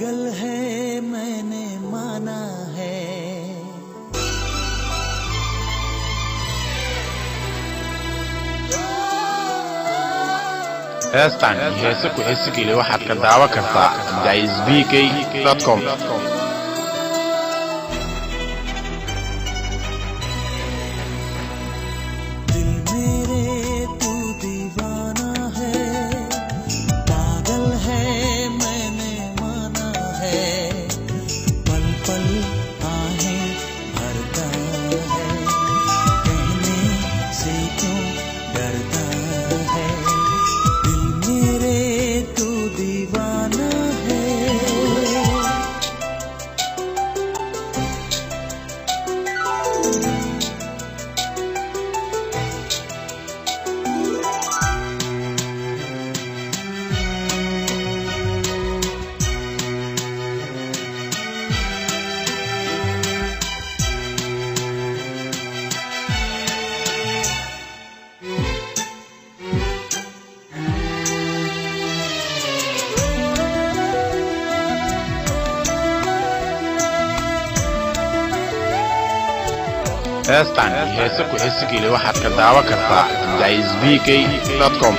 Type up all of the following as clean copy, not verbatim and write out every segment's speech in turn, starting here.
पागल है मैंने माना है। heestan iyo heese ku heesigeli waxaad ka daawan kartaa guysbk.com. heestan iyo heese ku heesigeli waxaad ka daawan kartaa guysbk.com.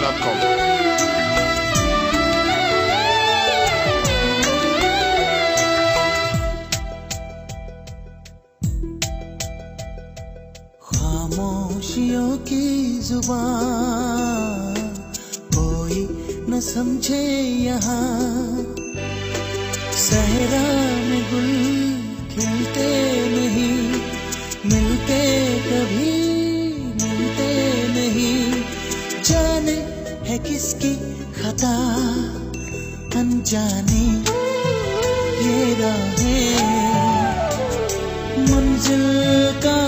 खामोशियों की जुबान कोई न समझे यहाँ, सहरा में गुल खिलते नहीं, मिलते कभी मिलते नहीं, जाने है किसकी खता अनजानी ये राहें, मंजिल का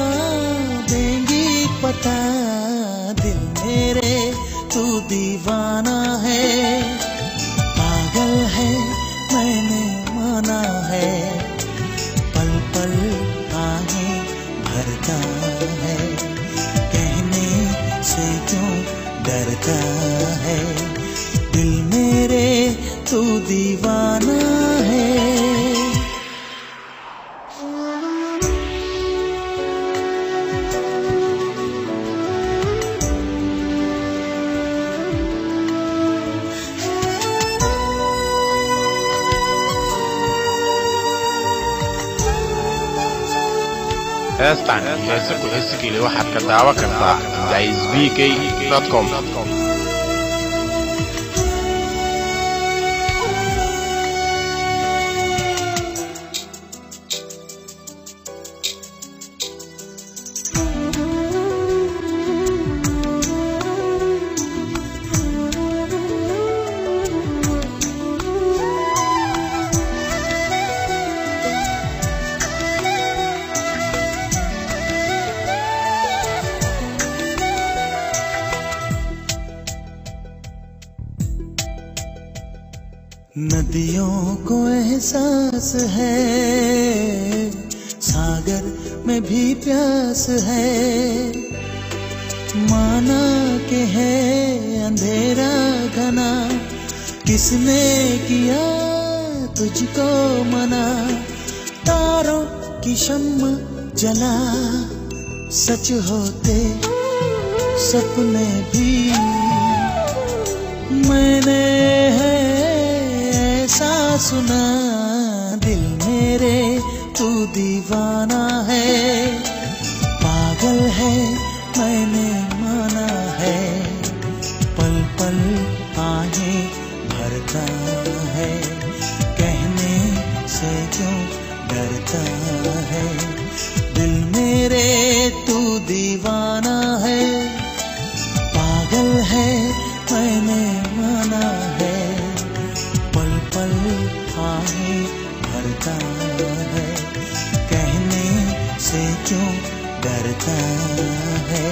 देंगी पता, दिल मेरे तू दीवाना है, पागल है मैंने माना है, पल पल आहें भरता है, कहने से क्यों डरता है, दिल मेरे तू दीवाना है। heestan iyo heese ku heesigeli waxaad ka daawan kartaa guysbk.com. नदियों को एहसास है, सागर में भी प्यास है, माना के है अंधेरा घना, किसने किया तुझको मना, तारों की शम्म जला, सच होते सपने भी, मैंने है ऐसा सुना, दिल मेरे तू दीवाना है, पागल है मैंने माना है, पल पल आहें भरता है, कहने से क्यों डरता है, दिल मेरे तू दीवाना है, पागल है मैंने माना है, पल पल आहें भरता है, कहने से क्यों डरता है।